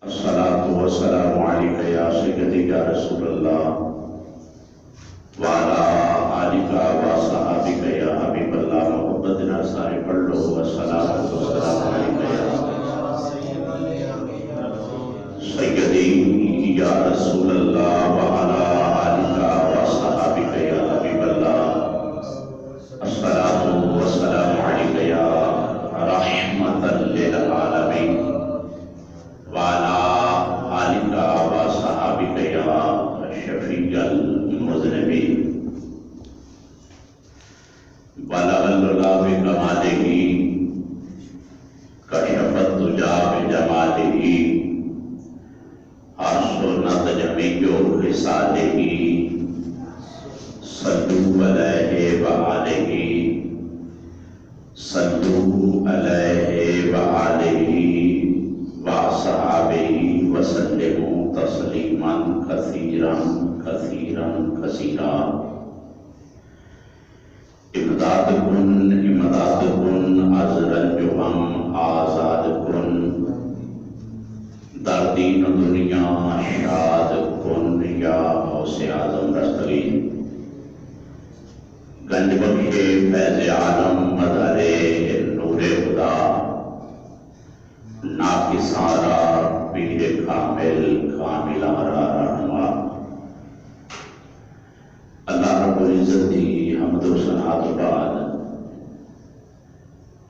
الصلاة والسلام عليك يا سيدي يا رسول الله وعلى آلك وصحابك يا حبيب الله محمد سارے پڑھ لو والصلاة والسلام عليك يا سيدي يا رسول الله وعلى آلك وصحابك يا حبيب الله الصلاة والسلام عليك يا رحمة للعالمين وعلى آلك وصحابك يا شفيع المذنبين بلغ العلا بكماله كشف الدجى بجماله عرش نضج جميع خصاله صلوا عليه وآله صلوا عليه وآله وصحابه وسلموا تسلیما کثیرا کثیرا کثیرا امداد کن از رنج و غم آزاد کن در دین و دنیا شاد کن یا غوث اعظم رستگین گنج بخش فیض عالم مظہر نور خدا ناکسارا پیر کامل کامل آرا رہنما اللہ رب العزت دی حمد و ثنا تو بعد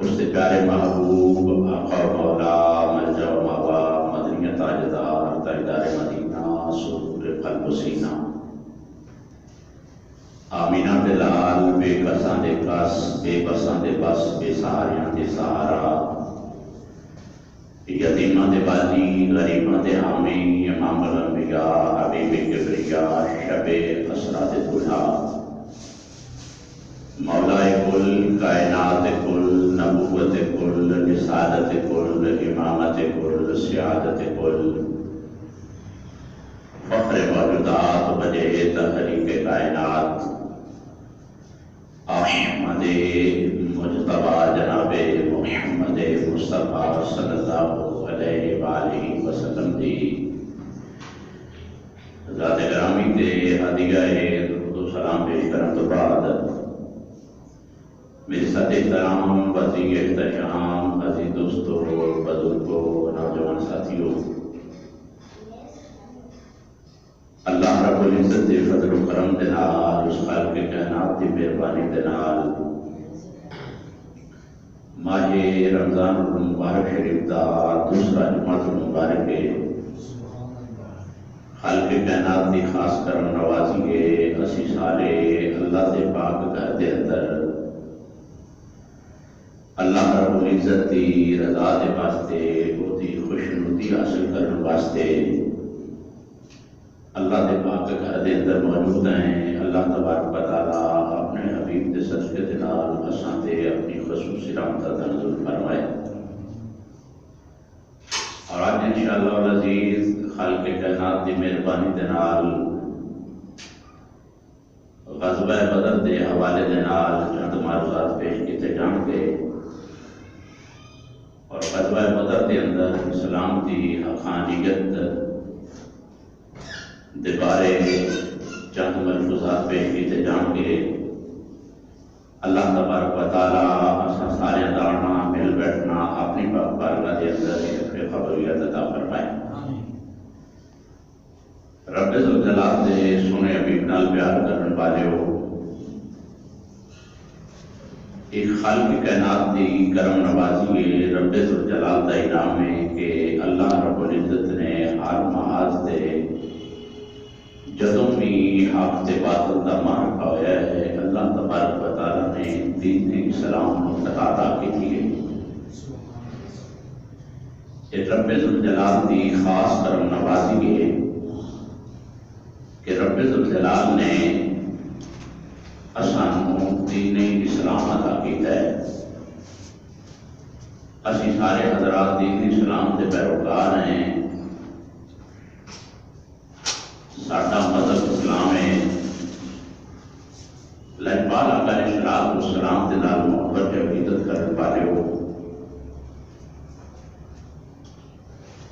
اس سے پیارے محبوب آقا و مولا ملجا و ماوا مدنی تاجدار تاجدار مدینہ سرور قلب و سینہ آمینہ دلال بے کساں دے کس بے بساں دے بس بے سہاریاں دے سہارا یتیماں دے بالی غریباں دے حامی امام الانبیاء حبیب کبریا شب اسرا دے دلہا مولا کل کائنات کل نبوت کل رسالت کل امامت کل سیادت کل فخر موجودات وجہ تحریک کائنات احمد مجتبی جناب محمد مصطفیٰ صلی اللہ علیہ وآلہ وسلم دی ذات گرامی تے ہدیہ درود و سلام پیش کرنے تو بعد میرے ساتھ احترام وسیع احتشام عزیز دوستوں بزرگوں نوجوان ساتھیوں اللہ رب العزت دے فضل و کرم دے نال اس خالق کے کائنات دی مہربانی دے نال ماہ رمضان المبارک شریف دا دوسرا جمعہ المبارک ہے خالق کائنات دی خاص کرم نوازی ہے اسی سالے اللہ دے پاک گھر دے اندر اللہ رب العزت دی رضا دے واسطے وہ دی خوشنودی حاصل کرنے واسطے اللہ دے پاک گھر دے اندر موجود ہیں اللہ تبارک و تعالیٰ اپنے حبیب دے صدقے دے نال اساں تے اپنی خصوصی رحمت نازل فرمائے اور آج انشاءاللہ العزیز خالق کائنات دی مہربانی دے نال غزوہ بدر دے حوالے دے نال چند معروضات پیش کیتے جان گے اور غزوہ بدر دے اندر اسلام دی حقانیت دے بارے چند ملفوظات پیش کیتے جان گے اللہ تبارک و تعالیٰ اساں سارے دارنا مل بیٹھنا اپنی پاک بارگاہ دے اندر شفع خبریت عطا فرمائے رب ذوالجلال دے سنے حبیب نال پیار کرن والے ہو ایک خالق کائنات دی کرم نوازی ہے رب ذوالجلال دا انعام ہے کہ اللہ رب العزت نے ہر محاذ دے جدوں بھی حق تے باطل دا معرکہ ہویا ہے اللہ تبارک و تعالیٰ نے دین اسلام کو فتح کی تھی یہ رب ذوالجلال دی خاص کرم نوازی ہے کہ رب ذوالجلال نے اسانوں دین اسلام عطا کیتا ہے اسی سارے حضرات دین اسلام دے پیروکار ہیں ساڈا مذہب اسلام ہے لجپال آقا علیہ السلام دے نال محبت عقیدت کرنے والے ہو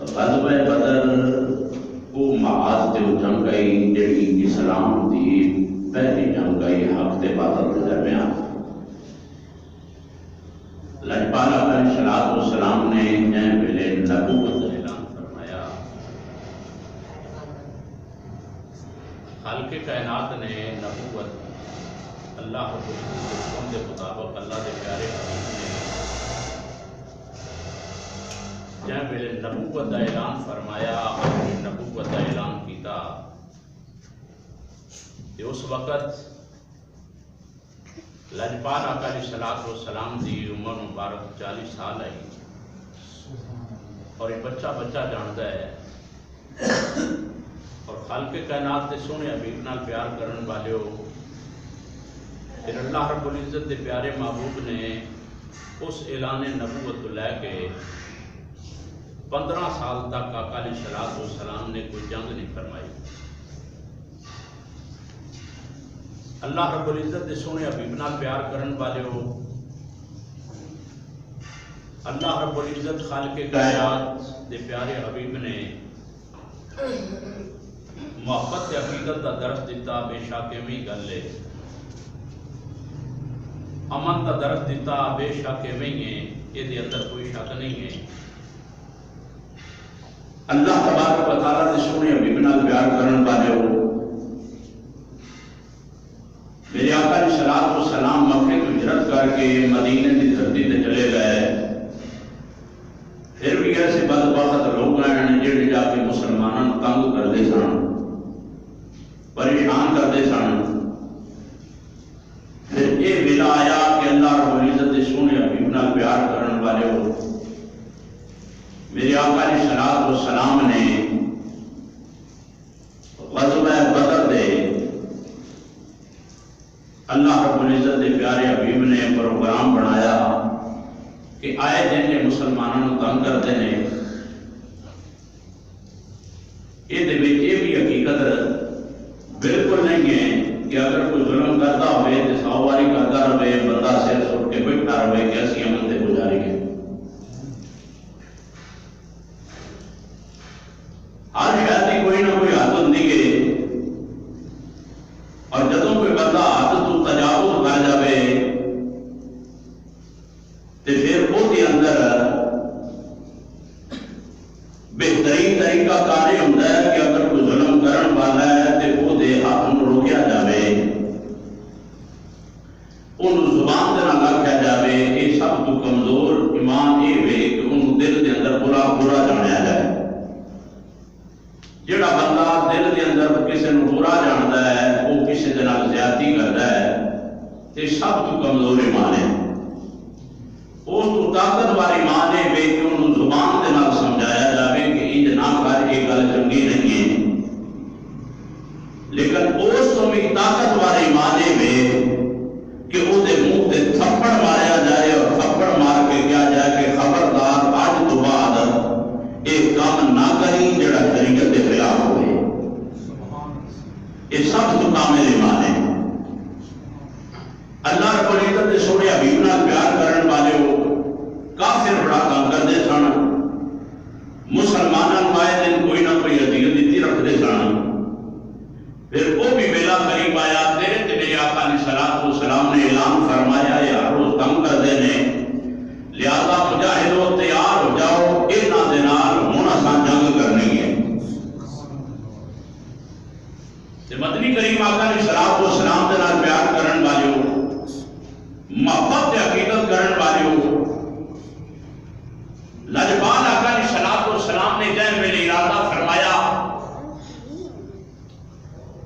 غزوہ بدر جڑی اسلام دی پہلی جنگ آئی حق تے باطل کے درمیان، لجپال آقا علیہ الصلوۃ والسلام نے جن ویلے نبوت کا اعلان فرمایا، خالق کائنات نے نبوت اللہ رب العزت کے حکم کے مطابق اللہ کے پیارے حبیب نے جن ویلے نبوت کا اعلان فرمایا، اپنی نبوت کا اعلان کیتا کہ اس وقت لجپال آقا علیہ الصلوۃ والسلام دی عمر مبارک 40 سال آئی، اور یہ بچہ جانتا ہے، اور خالق کائنات کے سونے حبیب نال پیار کرن والے ہو، پھر اللہ رب العزت کے پیارے محبوب نے اس اعلان نبوت کو لے کے 15 سال تک آقا علیہ الصلوۃ والسلام نے کوئی جنگ نہیں فرمائی۔ اللہ رب العزت دے سونے حبیب نال پیار کرن والے ہو، اللہ رب العزت خالق کائنات دے پیارے حبیب نے محبت تے عقیدت دا درس دیتا، بے شک ایویں گل ہے، امن دا درس دیتا، بے شک ایویں ہے، یہ دے اندر کوئی شک نہیں ہے۔ اللہ تبارک و تعالیٰ دے سونے حبیب نال پیار کرن والے ہو، میرے آقا علیہ الصلوۃ والسلام مکے کو ہجرت کر کے مدینے کی دھرتی تے چلے گئے، پھر بھی ایسے بدبخت لوگ ہیں جڑے جا کے مسلمانوں تنگ کرتے سن، پریشان کرتے سن۔ پھر یہ ویلا آیا کہ اللہ رب العزت دے سونے حبیب نال پیار کرن والے ہو، میرے آقا علیہ الصلوۃ والسلام نے غزوہ بدر دے اللہ رب العزت دے پیارے حبیب نے پروگرام بنایا کہ آئے دن کے مسلمانوں تنگ کرتے ہیں، یہ بھی حقیقت بالکل نہیں ہے کہ اگر کوئی ظلم کرتا ہوئے تو 100 باری کرتا رہے، بندہ سر سٹ کے بیٹھا رہے کہ ایسی امن سے گزاری ہے۔ ہر شاید کی کوئی نہ کوئی حد ہوتی ہے، اور جدوں کوئی بندہ حد تو تجاوز کر جائے تو پھر وہ اندر بہترین طریقہ کار یہ ہوتا ہے کہ اگر کوئی ظلم کرن والا ہے تو وہ ہاتھ میں روکیا جائے، ان زبان سے نہ رکھا جائے۔ یہ سب تو کمزور ایمان یہ ہے کہ ان دل کے اندر برا جانیا جائے۔ جڑا بندہ دل کے اندر کسی نے برا جانتا ہے، وہ کسی کے نال زیادتی کرتا ہے، یہ سب تو کمزور ایمان ہے۔ اس تو طاقت والی ایمان ہے کہ انہوں زبان کے نال سمجھایا جائے کہ انج نہ کر، یہ گل چنگی نہیں ہے، لیکن اس تو بھی طاقت والی ایمان ہے کہ وہ منہ سے تھپڑ ماریا جائے، اور تھپڑ مار کے کیا جائے کہ خبردار آج تو بعد ایک کام نہ کری جڑا شریعت کے خلاف ہوئے۔ یہ سب تو کامل ایمان ہے۔ اللہ رب العزت کے سونے حبیب نال پیار کرن والے ہو، کافر بڑا کام کرتے سن، مسلمانوں آئے دن کوئی نہ کوئی اذیت دیتی رکھتے سن۔ پھر وہ بھی ویلا قریب آیا، تیرے میرے آقا علیہ الصلوۃ والسلام نے اعلان فرمایا یہ ہر روز تنگ کرتے ہیں، لہذا مجاہدو تیار ہو جاؤ، انہاں دے نال ہن اساں جنگ کرنی ہے۔ تے مدنی کریم آقا علیہ الصلوۃ والسلام دے نال پیار کرن والے ہو، محبت تے عقیدت کرن والے ہو، لجپال آقا علیہ الصلوۃ والسلام نے جن ویلے ارادہ فرمایا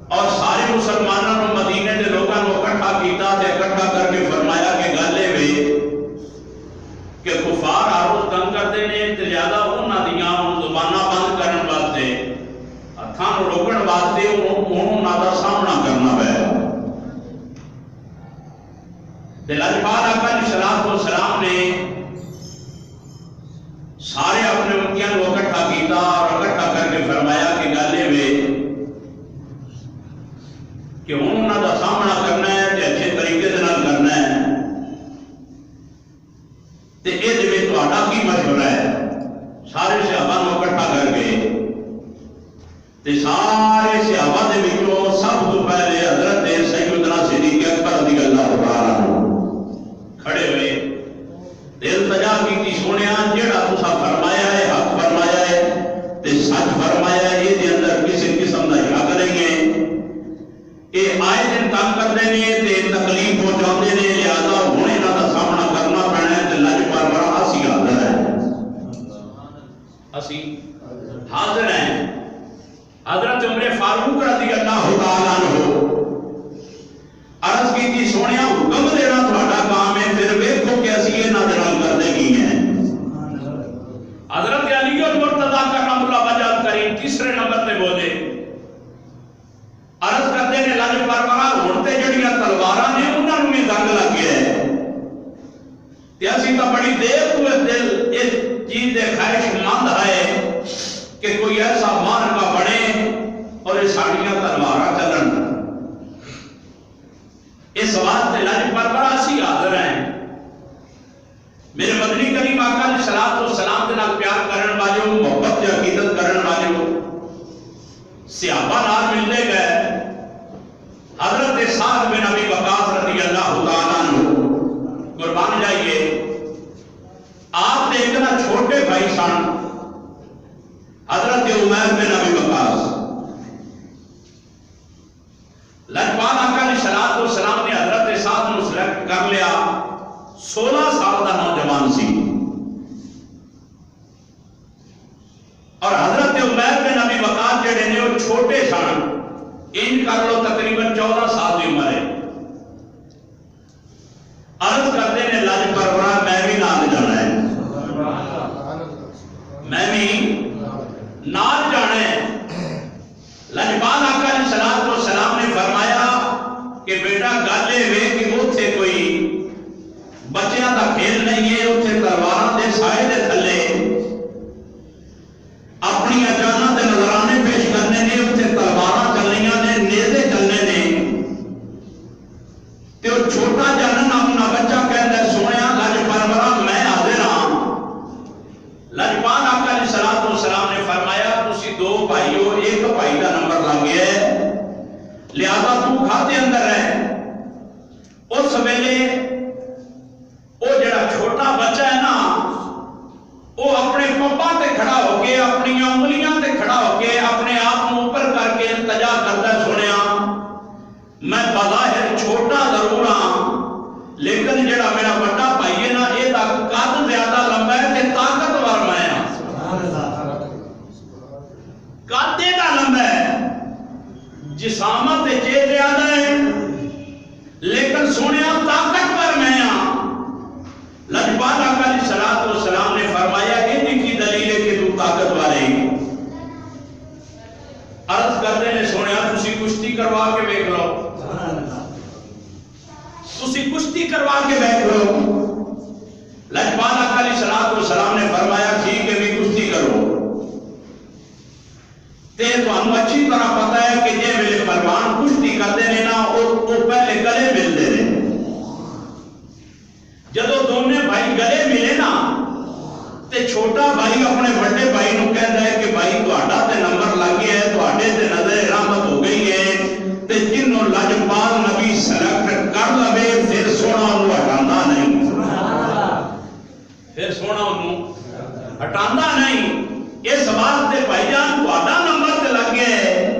اور سارے مسلمانوں نے مدینے کے لوگوں کو اکٹھا کیتا تے اکٹھا کر کے فرمایا کہ گل یہ کہ کفار ہر روز تنگ کرتے ہیں، تے لہذا انہاں دیاں زباناں بند کرن واسطے، ہتھاں نوں روکن واسطے انہاں دا سامنا کرنا پیا۔ تے لجپال آقا علیہ الصلوۃ والسلام نے سارے اپنے امتیاں کو اکٹھا کیتا اور اکٹھا کر کے فرمایا کہ گل یہ کہ انہوں دا سامنا کرنا ہے تے اچھے طریقے سے نال کرنا ہے، تے اے دے وچ تہاڈا کی مشورہ ہے؟ سارے صحابہ نوں اکٹھا کر کے تے سارے صحابہ دے وچوں سب تو پہلے حضرت سیدنا صدیق اکبر رضی اللہ تعالیٰ کھڑے ہوئے دل تجا کی سونے جیڑا تسا فرمایا ہے حق فرمایا ہے تے سچ فرمایا ہے یہ اندر کسی قسم کا حق نہیں ہے یہ آئے دن تنگ کرتے ہیں تے تکلیف پہنچاتے ہیں لہذا ہوں یہاں کا سامنا کرنا پینا ہے تے لج پر بڑا اسی حاضر ہے اسی حاضر ہیں حضرت عمر فاروق رضی اللہ تعالیٰ عنہ عرض کی تھی سونیا حکم دینا تھوڑا کام ہے پھر ویکھو کہ اسی یہ نہ دنال کرنے کی ہیں حضرت علی المرتضیٰ کرم اللہ وجہ کریم تیسرے نمبر تے بولے عرض کرتے ہیں لج پرورا ہوتے جڑیاں تلواراں نے انہاں نوں بھی دنگ لگ گیا ہے تے اسی تو بڑی دیر تو دل اس چیز دے خواہش مند ہے کہ کوئی ایسا مارکا بنے اور یہ ساڑیاں تلواراں چلن اس واسطے لج پرورا اسی حاضر ہیں میرے مدنی کریم آقا علیہ الصلوۃ والسلام دے نال پیار کرن والے محبت تے عقیدت کرن والے صحابہ نال ملنے گئے حضرت سعد بن ابی وقاص رضی اللہ تعالیٰ عنہ قربان جائیے آپ نے اتنا چھوٹے بھائی سن حضرت عمیر بن ابی وقاص لجپال آقا علیہ الصلوۃ والسلام نے حضرت سعد نو سلیکٹ کر لیا 16 سال کا نوجوان سی اور حضرت عمیر بن ابی وقاص جڑے نے وہ چھوٹے سن ان کر لو تقریباً 14 سال کی عمر ہے عرض کرتے ہیں لج پرورا میں بھی نال جانا ہے میں بھی نال جانا ہے لجپال آقا علیہ الصلوۃ والسلام نے فرمایا کہ بیٹا گل یہ کہ اتنے کوئی بچیاں کا کھیل نہیں ہے اتنے تلواراں دے سائے دے تھلے اپنی جاناں دے نظرانے پیش کرنے نے اتنے تلواراں چلنیاں نے نیزے چلنے نے تے وہ چھوٹا جانن اپنا بچہ کہندا ہے سونیا لج پرورا میں حاضر ہاں لجپال آقا علیہ الصلوۃ والسلام نے فرمایا تسی دو بھائی ہو ایک بھائی کا نمبر لگ گیا ہے لہذا تو کھاتے اندر ہے اس ویلے وہ جڑا چھوٹا بچہ ہے نا وہ اپنے پپا تے کھڑا ہو کے اپنی انگلیاں تے کھڑا ہو کے اپنے آپ کو اوپر کر کے التجا کرتا ہے سنیا میں بظاہر چھوٹا ضرور ہاں لیکن جڑا میرا بڑا بھائی ہے نا یہ قد زیادہ لمبا ہے تے طاقتور میں ہاں قد دا لمبا ہے جسامت تے زیادہ ہے لیکن سنیا طاقتور میں ہاں لجپال آقا علیہ الصلوۃ والسلام نے فرمایا ان کی دلیل ہے کہ تو طاقتور ہے عرض کرتے نے سنیا تسی کشتی کروا کے دیکھ لو تسی کشتی کروا کے دیکھ لو لجپال آقا علیہ الصلوۃ والسلام نے فرمایا ٹھیک ہے بھی کشتی کرو تے تانوں اچھی طرح پتہ ہے کہ جے ویلے پہلوان کشتی کرتے نے نا وہ پہلے گلے ملتے ہیں جدو دونوں بھائی گلے ملے نا تے چھوٹا بھائی اپنے بڑے بھائی نو کہتا ہے کہ بھائی تہاڈا تے نمبر لگ گیا ہے تہاڈے تے نظر رحمت ہو گئی ہے تے جنوں لجپال نبی سلیکٹ کر لوے پھر سونا انہوں ہٹاندا نہیں پھر سونا انہوں ہٹاندا نہیں اس واسطے بھائی جان تہاڈا نمبر تے لگ گیا ہے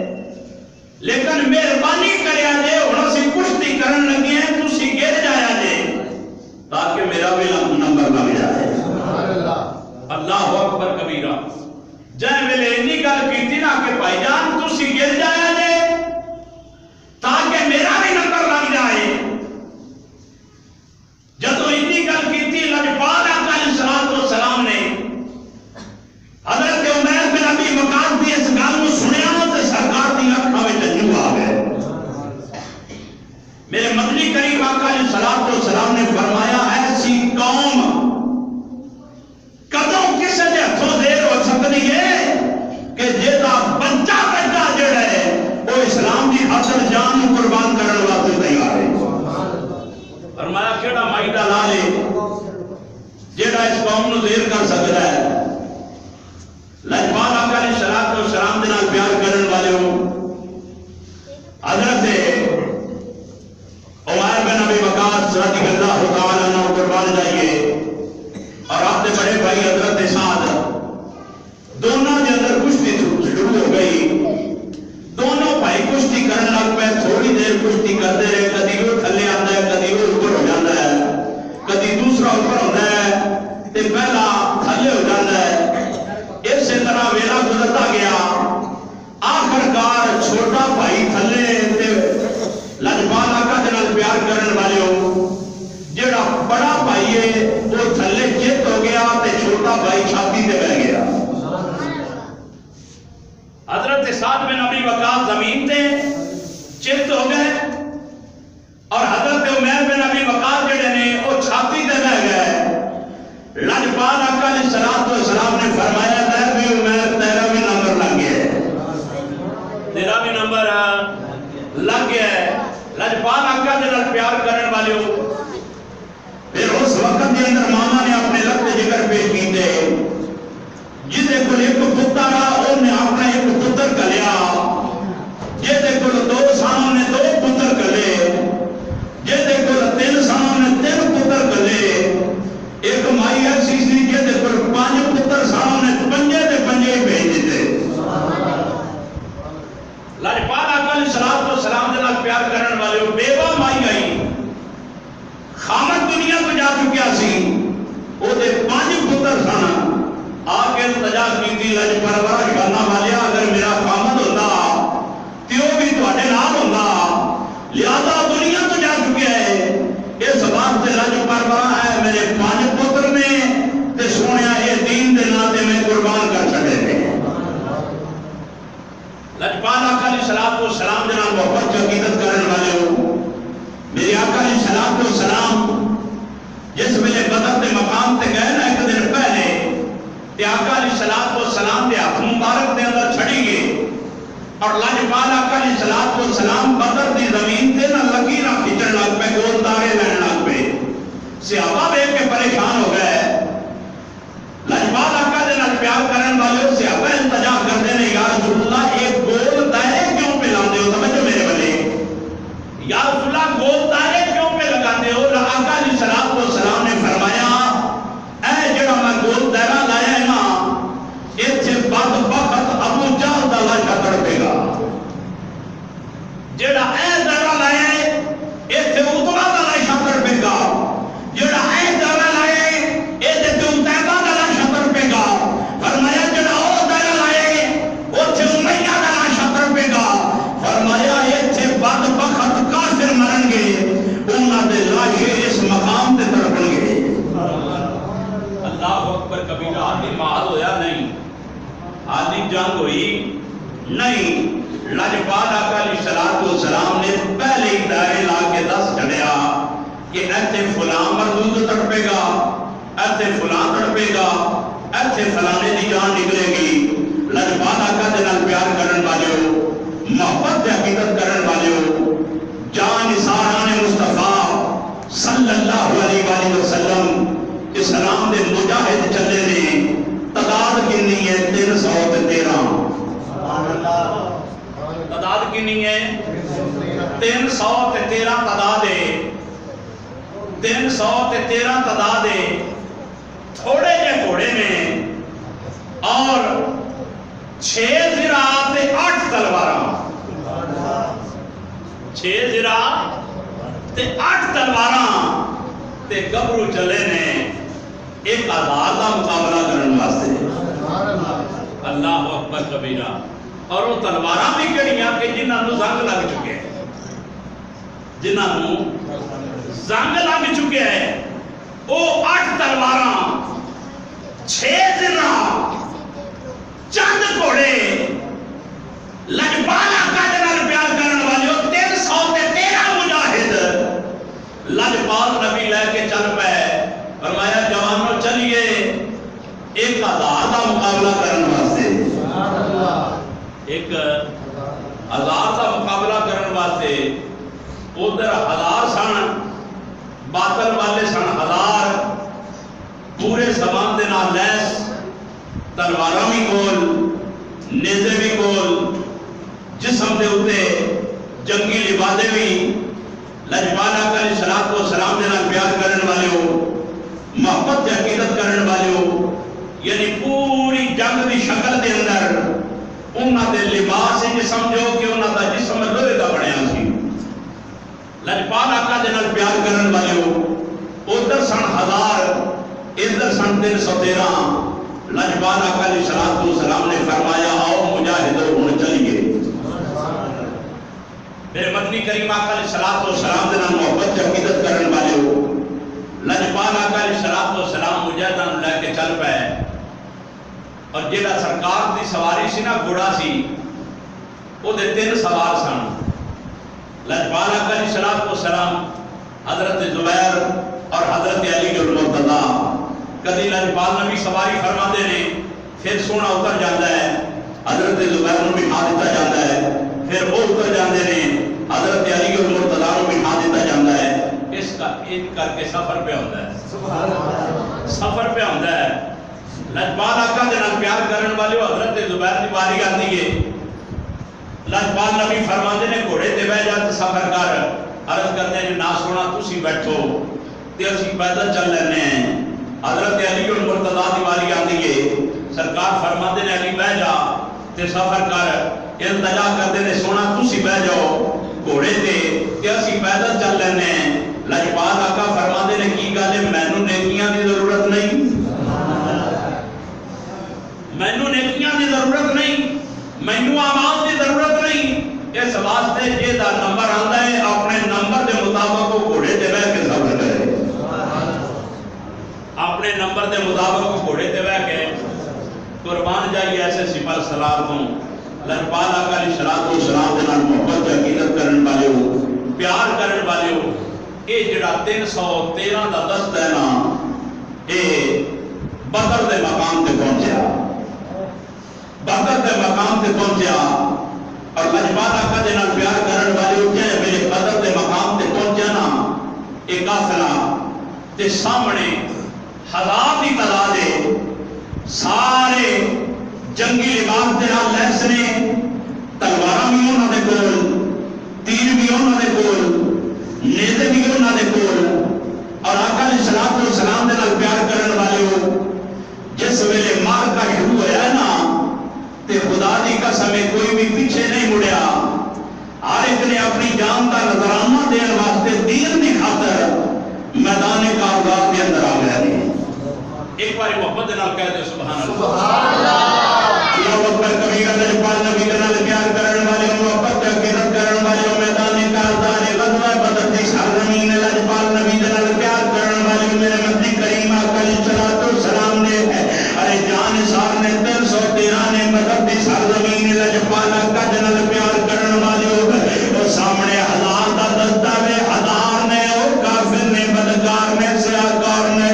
لیکن مہربانی کریا جے ہن اسی کشتی کرن لگے ہیں تسی گر جایا جے تاکہ میرا بھی نمبر لگ جائے اللہ اکبر کبیرہ جائے میں نے انی گل کی تھی نا کہ بھائی جان تسی گر جایا جے تاکہ میرا بھی نمبر لگ جائے جدو انی گل کی تھی لجپال آقا علیہ الصلوۃ والسلام نے حضرت عمیر بن ابی وقاص دی اس گل کو سنیا تے سرکار دی اکھاں وچ ہنجو آ گئے میرے مدنی کریم آقا علیہ الصلوۃ والسلام نے فرمایا ایسی قوم کدوں کسے دے ہتھوں دیر ہو سکتی ہے کہ جیتا بچہ جڑا ہے رضی اللہ تعالیٰ عنہ قربان جائیے اور آپ کے بڑے بھائی حضرت سعد دونوں کے اندر کشتی شروع ہو گئی. دونوں بھائی کشتی کرنے لگ پے. تھوڑی دیر کشتی کرتے رہے. کدی وہ تھلے آتا ہے, کدی وہ اوپر ہو جاتا ہے, کدی دوسرا اوپر ہوتا ہے تے پہلا تھلے ہو جاتا ہے. اسی طرح ویلا گزرتا گیا. آخرکار چھوٹا بھائی تھلے تے لجپال آقا دے نال پیار کرن والے ہو, جڑا بڑا بھائی ہے وہ تھلے چت ہو گیا تے چھوٹا بھائی چھاتی تے بہ گیا. حضرت سعد بن ابی وقاص زمین تے چت ہو گئے اور حضرت عمیر بن ابی وقاص جڑے نے وہ چھاتی تے بہ گئے. لجپال آقا علیہ السلام نے فرمایا تے بھی عمیر تیرا بھی نمبر لگ گیا ہے, تیرا بھی نمبر لگ گیا ہے. لجپال آقا دے نال پیار کرن والے ہو. پھر اس وقت کے اندر ماما نے اپنے لفظ ذکر پیش کیتے جسے کو ایک پتر آ نے اپنا ایک پتر کلیا, جسے کو 2 سانوں نے 2 پتر کلے, جسے کو 3 سانوں نے 3 پتر کلے. ایک مائی ایسی سی جسے کو 5 پتر سانوں نے 5 دے 5 ہی بھیج دیتے. لجپال آقا علیہ السلام دے نال پیار کرن والے ہو. بیوہ مائی آئی, خامد دنیا کو جا چکیا سی, وہ دے 5 پتر سن. آ کے التجا کیتی لج پرورا شانہ والیا اگر میرا خامد ہوتا تے وہ بھی تواڈے نال ہوندا, لہذا دنیا تو جا چکیا ہے اس بات سے لج پرورا ہے میرے 5 پتر نے تے سونیا یہ دین دے ناتے میں قربان کر چھڈے نے. لجپال آقا علیہ السلام دے نال محبت عقیدت کرن والے ہو. میرے آقا علیہ السلام جس ویلے بدر دے مقام تے گئے نا ایک دن پہلے تے آقا علیہ السلام دے ہاتھ مبارک دے اندر چھڑی گئے اور لجپال آقا علیہ السلام بدر دی زمین تے نہ لکیراں کھچن لگ پے, گول تارے لین لگ پے. صحابہ دیکھ کے پریشان ہو گئے. لجپال آقا دے نال پیار کرن والے صحابہ التجا کرتے ہیں یا رسول اللہ ایک گول دائرے کیوں پہ لاندے ہو, سمجھو میرے بلے, یا رسول اللہ گول دائرے کیوں پہ لگاتے ہو. آقا علیہ السلام نے فرمایا اے جڑا میں گول دائرہ لایا ہے نا ایتھے بدبخت ابو جہل دا لاشا تڑپے گا. جڑا اے دائرہ لایا ہے ایتھے اتبا دا لاشا تڑپے گا. جڑا اے دائرہ لایا ہے ایتھے اتبا دا لاشا تڑپے گا. فرمایا جڑا او دائرہ لایا ہے اوتھے امیہ دا لاشا تڑپے گا. فرمایا ایتھے بدبخت کافر مرن گے, انہاں دے لاشے اس مقام تے تڑپن گے. اللہ اکبر کبیرہ. حالی محل ہویا نہیں, حالی جنگ ہوئی نہیں. لجپال آقا علیہ السلام نے پہلے ہی دائرے لا کے 10 چڑھیا کہ ایتھے فلاں مردود تڑپے گا, ایتھے فلاں تڑپے گا, ایتھے فلانے دی جان نکلے گی. لجپال آقا دے نال پیار کرن والے ہو, محبت دے عقیدت کرن والے ہو. جان نثاران مصطفیٰ صلی اللہ علیہ وآلہ وسلم اسلام دے مجاہد چلے نے. تعداد کنی ہے 313. تعداد کنی ہے 313 تعداد ہے. 313 تعداد ہے. تھوڑے جے گھوڑے میں اور 6 زراعت تے 8 تلواراں. 6 زراعت تے 8 تلواراں تے گبرو چلے نے 1000 دا مقابلہ کرن واسطے. اللہ اکبر کبیرہ. اور وہ تلواراں بھی کڑیاں کہ جنہاں نوں زنگ لگ چکے ہیں, جنہاں نوں زنگ لگ چکے ہیں. وہ 8 تلواراں 6 زراعت چند گھوڑے. لجپال آقا دے نال پیار کرن والے 313 مجاہد. لجپال نبی لے کے چل پے. فرمایا جوانوں چلیے 1000 دا مقابلہ کرن واسطے. 1000 دا مقابلہ کرن واسطے. ادھر 1000 سن, باطل والے سن 1000. پورے سامان دے نال لیس, تلواراں بھی کول, نیزے بھی کول, جسم دے اوتے جنگی لبادے بھی. لجپال آقا علیہ الصلوۃ والسلام دے نال پیار کرن والے ہو، محبت تے عقیدت کرن والے ہو، یعنی پوری جنگ دی شکل دے اندر انہاں دے لباس یہ سمجھو کہ انہاں دا جسم لوہے دا بنیا سی۔ لجپال آقا دے نال پیار کرن والے ہو، ادھر سن 1000 ادھر سن 313۔ لجپال آقا علیہ الصلوۃ والسلام نے فرمایا آؤ مجاہدو ہن چلیے۔ میرے مدنی کریم آقا علیہ الصلوۃ والسلام دے نال محبت عقیدت کرن والے ہو، لجپال آقا علیہ الصلوۃ والسلام مجاہداں نوں لے کے چل پے، اور جہاں سرکار دی سواری سی نا گھوڑا سی، وہ 3 سوار سن۔ لجپال آقا علیہ الصلوۃ والسلام، حضرت زبیر اور حضرت علی المرتضیٰ۔ کدی لجپال نبی سواری فرماتے نے، پھر سونا اتر جاتا ہے، حضرت زبیر نو بٹھا دیتا جاتا ہے، پھر وہ اتر جاتے ہیں، حضرت علی المرتضیٰ نو بٹھا دیتا جاتا ہے۔ اس کا ایک کر کے سفر پہ ہوتا ہے، سفر پہ ہوتا ہے۔ لجپال آقا دے نال پیار کرن والے حضرت زبیر دی باری آتی ہے، لجپال نبی فرماتے نے گھوڑے تے بیٹھ جا سفر کر، عرض کرتے ہیں نہ سونا تسی بیٹھو تے اسی پیدل چل لینے ہیں۔ حضرت علی المرتضیٰ دی باری آتی ہے، سرکار فرماتے نے علی بیٹھ جا تے سفر کر، التجا کرتے نے سونا تسی بیٹھ جاؤ گھوڑے تے اسی پیدل چل لینے ہیں۔ لجپال آقا فرماتے نے کی گل ہے، مینوں نیکیاں دی ضرورت نہیں، مینوں نیکیاں دی ضرورت نہیں، مینوں اعمال دی ضرورت نہیں، اس واسطے جہاں نمبر آتا ہے اپنے نمبر دے مطابق وہ گھوڑے تے بیٹھ کے سفر کرے، اپنے نمبر دے مطابق وہ گھوڑے تے بیٹھ کے قربان جائیے ایسے سپر سلار ہوں۔ لجپال آقا علیہ الصلوۃ والسلام دے نال محبت عقیدت کرن والے ہو، پیار کرن والے ہو۔ یہ جڑا 313 دا دستہ ہے نا، یہ بدر دے مقام تے پہنچیا، بدر دے مقام تے پہنچیا، اور لجپال آقا دے نال پیار کرن والے ہو کہ میرے بدر دے مقام تے پہنچیا نا، ایک قافلہ تے سامنے 1000 دی تعداد ہے، سارے جنگی لباس دے نال لیس نے، تلواراں بھی انہاں دے کول، تیر بھی انہاں دے کول، نیزے بھی انہاں دے کول، اور آقا علیہ الصلوۃ والسلام دے نال پیار کرن والے ہو۔ جس ویلے معرکہ شروع ہویا ہے نا، تے خدا دی قسم ہے کوئی بھی پیچھے نہیں مڑیا، ہر ایک نے اپنی جان کا نذرانہ دین واسطے دین دی خاطر میدان کارزار کے اندر آ گئے۔ ایک بار محبت نال کہہ دے سبحان اللہ، سبحان اللہ، اللہ اکبر کبیرہ۔ لجپال نبی دے نال پیار کرن والے محبت عقیدت کرن والے میدان کارزار غزوہ بدر دی سرزمین لجپال نبی دے نال پیار کرن والے میرے مدنی کریم آقا علیہ الصلوۃ والسلام نے ارے جان سار نے 313 نے بدر دی سرزمین لجپال آقا دے نال پیار کرن والے او سامنے 1000 دا دستہ ہے، 1000 نے او کافر نے بدکار نے سیاکار نے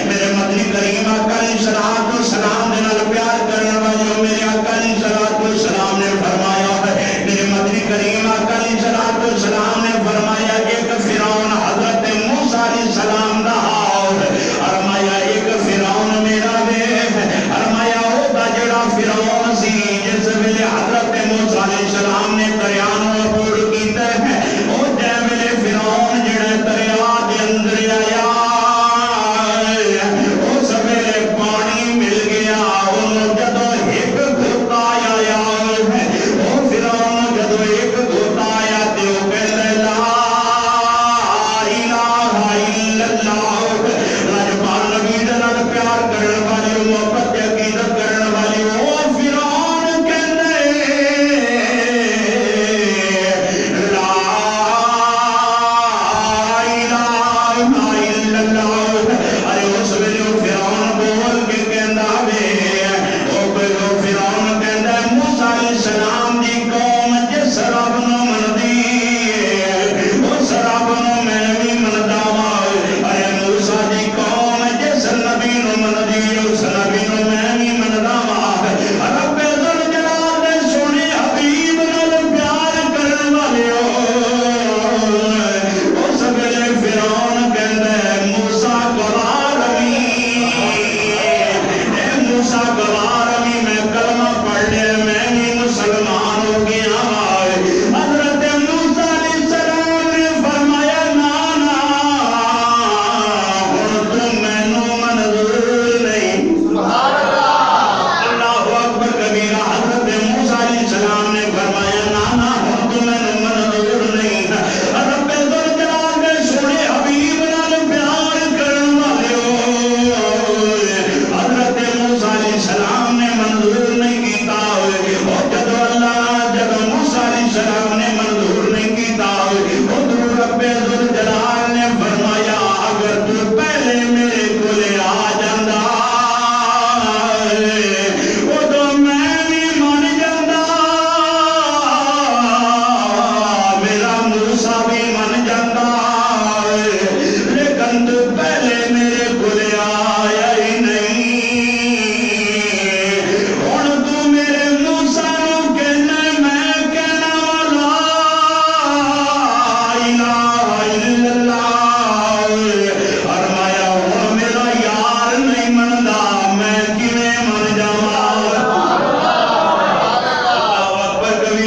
میرے مدنی کریم آقا علیہ الصلوۃ والسلام دے نال پیار کرن والے میرے آقا علیہ الصلوۃ والسلام نے فرمایا ہے، میرے مدنی کریم آقا علیہ الصلوۃ والسلام نے فرمایا ایک فرعون حضرت موسیٰ علیہ السلام دا فرمایا ایک فرعون میرا وے، فرمایا او دا جڑا فرعون سی جس ویلے حضرت موسیٰ علیہ السلام نے دریا نوں عبور کیتا ہے، او جے ویلے فرعون جڑا دریا دے اندر آیا اس ویلے پانی مل گیا، انہوں جدو ایک گھوٹا آیا او فرعون جدو ایک گھوٹا آیا تے او کہندا لا الہ الا اللہ۔ لجپال نبی دے نال پیار کرن والے محبت عقیدت کرن والے او فرعون کہندا لا الہ الا اللہ۔ ارے اس ویلے فرعون بول کے کہندا وے او فرعون کہندا موسیٰ علیہ السلام دی قوم جس رب نوں مندی اس رب نوں میں بھی مندا وا، ارے موسیٰ دی قوم جس نبی نوں مندی اس نبی نوں میں بھی مندا وا۔ رب ذوالجلال دے سونے حبیب نال پیار کرن والے اس ویلے فرعون کہندا موسیٰ گوار اے موسیٰ گوار میں کلمہ پڑھ لیا، میں بھی مسلمان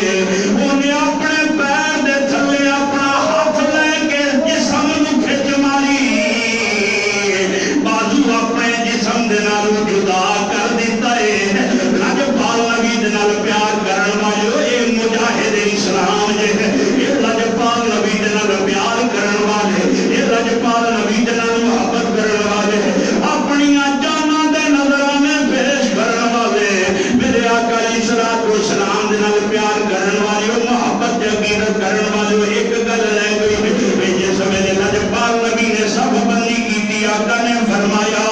ہے انہیں اپنے پیر دے تھلے اپنا ہاتھ لے کے جسم نو کھچ ماری بازو اپنے جسم دے نالوں جدا کر دیتا ہے لجپال نبی دے نال پیار کرن والے اے مجاہد اسلام جے اے لجپال نبی دے نال پیار کرن والے اے لجپال نبی دے نال محبت کرن والے اپنی جاناں دے نظرانے پیش کرن والے میرے آقا علیہ السلام دے نال پیار کرن والے محبت تے عقیدت کرن والے ایک گل رہ گئی جس ویلے لجپال نبی نے صف بندی کی آقا نے فرمایا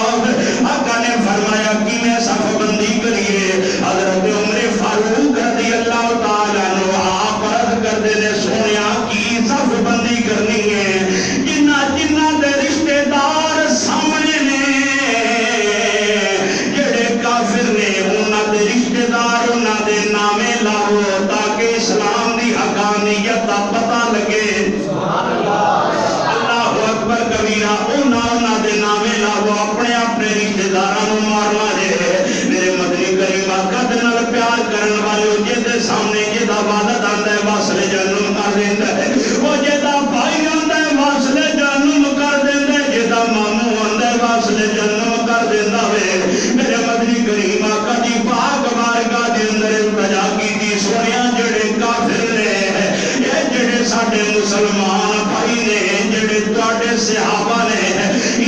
کہ میں صف بندی کریے حضرت عمر فاروق رضی اللہ تعالیٰ عنہ آپ عرض کرتے نے سونیا کی صف بندی کرنی ہے جنہ دے رشتہ دار سامنے نے جڑے کافر نے انہاں دے رشتہ دار انہاں دے نامے لاؤ تاکہ اسلام دی حقانیت دا پتہ لگے اللہ اکبر کبیرہ انہاں دے نامے لاؤ اپنے اپنے رشتہ داراں مارنا ہے میرے مدنی کریم آقا دے نال پیار کرن والے جے سامنے جدا والد آندا ہے واسلے جنم کر دیندا ہے او جدا بھائی آندا ہے واسلے جنم کر دیندا ہے جدا ماموں آندا ہے واسلے جنم کر دیندا ہے میرے مدنی کریم آقا دی پاک بارگاہ دے اندر التجا کیتی سونیا جڑے کافر نے اے جڑے ساڈے مسلمان بھائی نے جڑے تواڈے صحابہ نے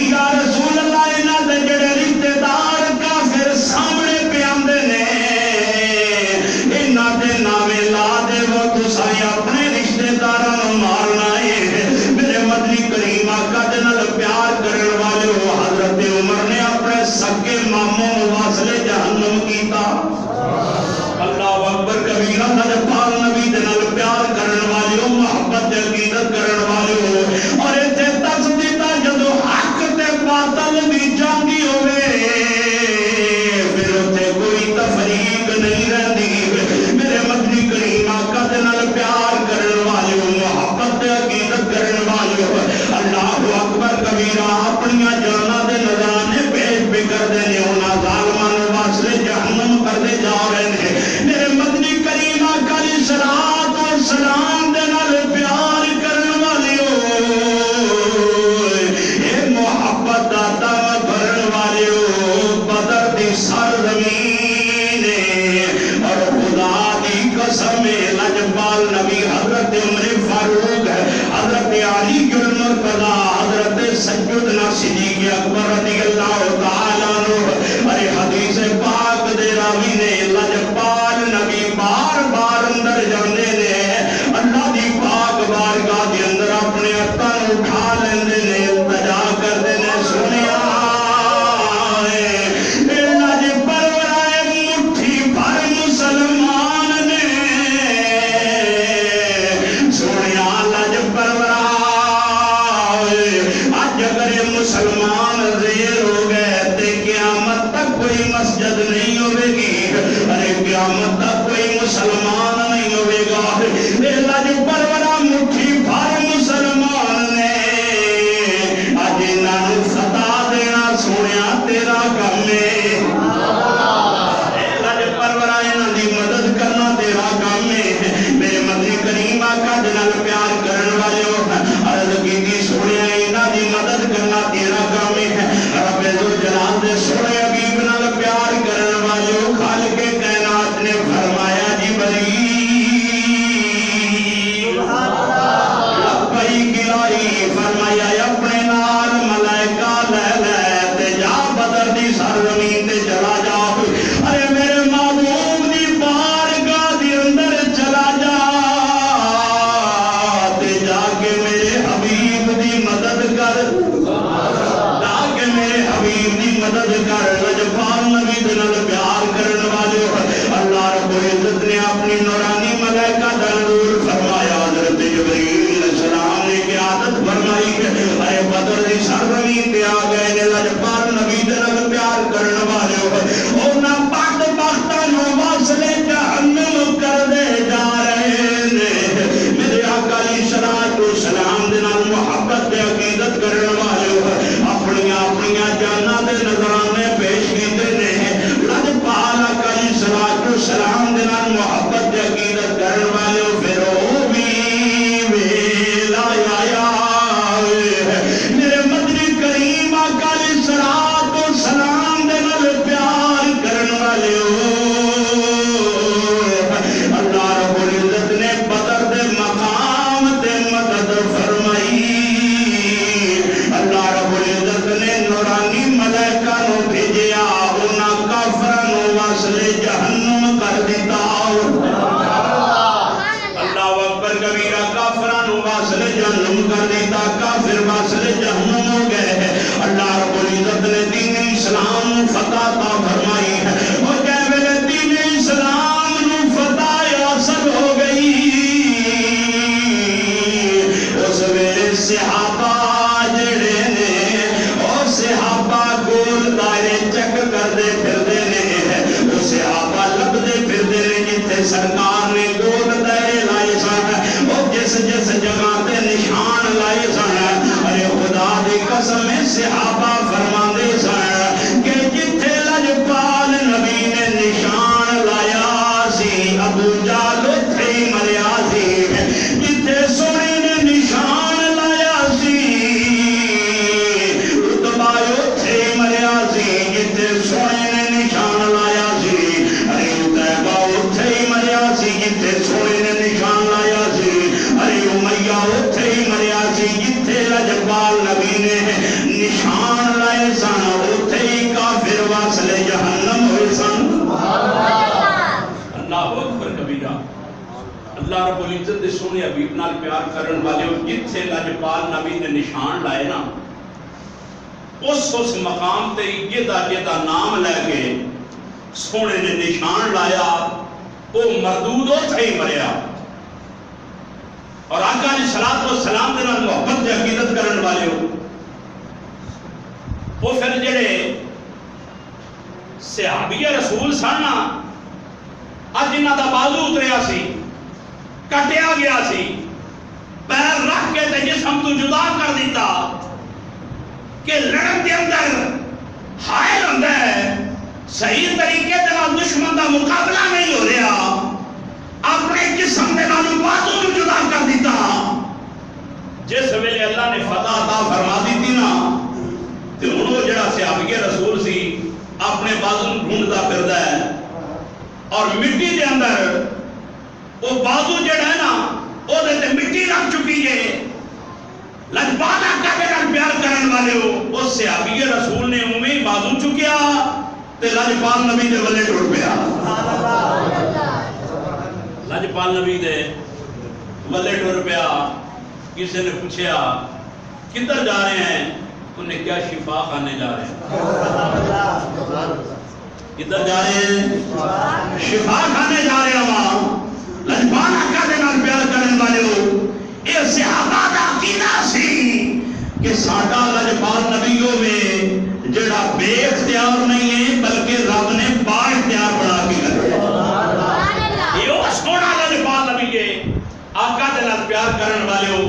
یا رسول اللہ انہاں دے جڑے رشتہ دار کافر سامنے پہ آندے نے انہاں دے نامے لا دے وہ تساں اپنے رشتہ داراں مارنا ہے میرے مدنی کریم آقا دے نال پیار کرن والے حضرت عمر نے اپنے سکے ماموں واسلے جہنم کیتا اللہ اکبر کبیرہ لجپال نبی دے نال پیار کرن والے محبت تے عقیدت کرن والے اور ایتھے تک دیتا جدو حق تے باطل دی جنگی ہوے پھر اوتھے کوئی تفریق نہیں رہندی میرے مدنی کریم آقا دے نال پیار کرن والے محبت تے عقیدت کرن والے اللہ اکبر کبیرہ اپنی جاناں دے نذرانے پیش بھی کردے نے انہاں ظالماں نوں واسطے جہنم کردے جا رہے نے میرے مدنی کریم آقا علیہ الصلوۃ والسلام دے نال پیار کرن والے اے محبت دا دم بھرن والے بدر دی سرزمین اور خدا دی قسم لجپال نبی حضرت عمر فاروق حضرت علی المرتضی حضرت سیدنا صدیق اکبر رضی اللہ تعالیٰ عنہ ارے حدیث پاک دے راوی نے لجپال نبی بار بار اندر جاندے نے اللہ دی پاک بارگاہ دے اندر اپنے ہتھاں نوں اٹھا لیندے نے التجا کردے نے سنیا مسلمان زیر ہو گئے تے قیامت تک کوئی مسجد نہیں ہوئے گی ارے قیامت تک کوئی مسلمان نہیں ہوئے گا اے لجپال ورا مٹھی بھر مسلمان نے اج انہاں نوں ستا دینا سونیا تیرا کم ہے لجپال ورا انہاں دی مدد کرنا تیرا کم ہے میرے مدنی کریم آقا دے نال پیار کرن والے عرض کیتی سونیا انہاں دی مدد کرنا تیرا کام ہے رب ذوالجلال دے سونے حبیب نال پیار کرن والے خالق کائنات نے فرمایا جبریل سرکار نے گول دائرے لائے سن، وہ جس جس جگہ تے نشان لائے سن، ارے خدا دی قسم صحابہ فرماندے سن کہ جتھے لجپال نبی نے نشان لایا سی ابو جہل اوتھے ہی مریا سی، جتھے سونے نے نشان لایا سی رتبہ اوتھے ہی مریا سی، جتھے سونے نے نشان لایا سی ارے اتیبہ اوتھے ہی مریا سی، جتھے سونے نے نشان لایا سی ارے امیہ اوتھے ہی مریا سی، جتھے لجپال نبی نے نشان لائے سن اوتھے ہی کافر واصل جہنم ہوئے سن۔ اللہ اکبر کبیرہ۔ اللہ رب العزت دے سونے حبیب نال پیار کرن والے جتھے لجپال نبی نے نشان لائے نا اس مقام تے جدا نام لے کے سونے نے نشان لایا وہ مردود اوتھے ہی مریا۔ اور آقا علیہ الصلوۃ والسلام دے نال محبت تے عقیدت کرن والے وہ پھر جڑے صحابی رسول سن اج انہاں دا بازو اتریا سی، کٹیا گیا سی، پیر رکھ کے تے جسم تو جدا کر دیتا کہ لڑن دے اندر حائل ہوندا ہے، صحیح طریقے دے نال دشمن دا مقابلہ نہیں ہو رہا، اپنے جسم دے نال بازو نوں جدا کر دیتا۔ جس ویلے اللہ نے فتح عطا فرما دیتی نا تے ہن وہ جڑا صحابی رسول سی اپنے بازو نوں ڈھونڈدا پھردا ہے اور مٹی دے اندر وہ بازو جڑا ہے نا او دے تے مٹی لگ چکی ہے۔ لجپال آقا دے نال پیار کرن والے ہو اس صحابی رسول نے اوویں ہی بازو چکیا تے لجپال نبی دے ولے ٹر پیا۔ لجپال نبی دے ولے ٹر پیا۔ کسی نے پوچھا کدھر جا رہے ہیں؟ انہیں کیا شفا خانے جا رہے ہیں۔ کدھر جا رہے ہیں؟ شفا خانے جا رہے ہیں۔ لجپال آقا دے نال پیار کرن والے ہو اے صحابہ دا عقیدہ سی کہ ساڈا لجپال نبیوں میں جڑا بے اختیار نہیں ہے بلکہ رب نے با اختیار بنا کے رکھا۔ یہ وہ سونا لجپال نبی ہے، آقا دے نال پیار کرن والے ہو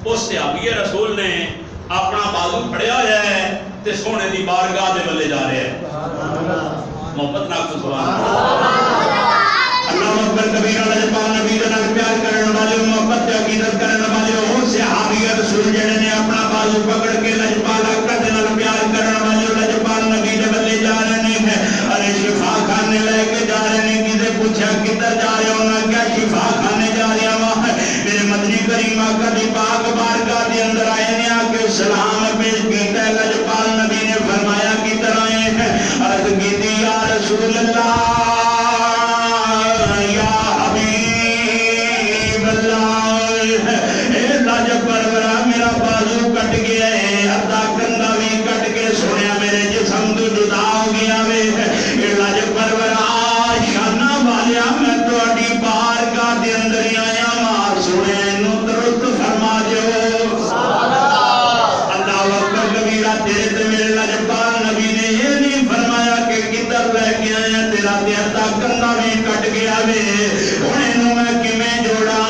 اس صحابی رسول نے اپنا بازو پھڑیا ہوا ہے تے سونے دی بارگاہ دے ولے جا رہے ہیں۔ محبت نال سبحان اللہ۔ اللہ اکبر کبیرہ۔ لجپال نبی دے نال پیار کرن والے محبت تے عقیدت کرن والے ہو صحابی رسول جڑے نے اپنا بازو پکڑ کے لجپال آقا دے نال پیار کرن والے لجپال نبی دے ولے جا رہے ہیں۔ ارے شفا خانے لے کے جا رہے ہیں۔ کسے پوچھا کدھر جا رہے ہو؟ نہ کیا شفا خانے جا رہے ہیں۔ میرے مدنی کریم آقا دی پاک بارگاہ دے اندر آئے نے آ کے سلام پیش کیتا ہے۔ لجپال نبی نے فرمایا کدھر آئے ہیں؟ عرض کیتی یا رسول اللہ یا حبیب اللہ، اے لاج پرورا میرا بازو کٹ گیا ہے، ادھا کندھا بھی کٹ کے سنیا میرے جسم تو جدا ہو گیا وے، اے لاج پرورا شانہ والیا میں تہاڈی بارگاہ دے اندر ہی آیا مار سنے نو درست فرما دیو۔ اللہ اکبر کبیرہ۔ تیرے تے میرے لجپال نبی نے یہ نہیں فرمایا کہ کدھر لے کے آیا تیرا تے ادھا کندھا بھی کٹ گیا وے، ہن اینو میں کیویں جوڑاں؟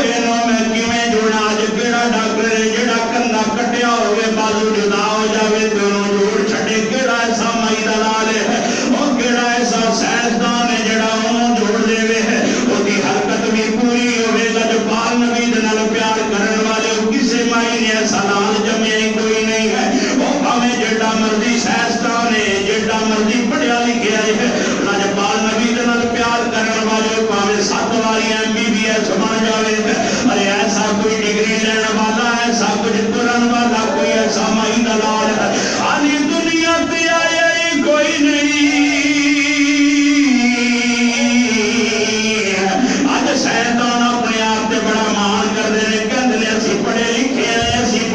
اینو میں کیویں جوڑاں؟ اج کیڑا ڈاکٹر ہے جڑا کندھا کٹیا ہوئے بازو جدا ہو جاوے تے اونوں جوڑ چھڈے؟ کیڑا ایسا مائی دلال ہے او کیڑا ایسا سائنسدان ہے جڑا اونوں جوڑ دے وے؟ او دی حرکت بھی پوری ہوے۔ لجپال نبی دے نال پیار کرن والے کسے مائی نے ایسا لال جمیا ہی کوئی نہیں ہے۔ او بھاویں جڑا مرضی سائنسدان ہے جڑا مرضی پڑھیا لکھیا ہے، لجپال نبی دے نال پیار کرن والے بھاویں 7 واری MBBS بن جاوے، ارے ایسا کوئی ڈگری لین والا ایسا کچھ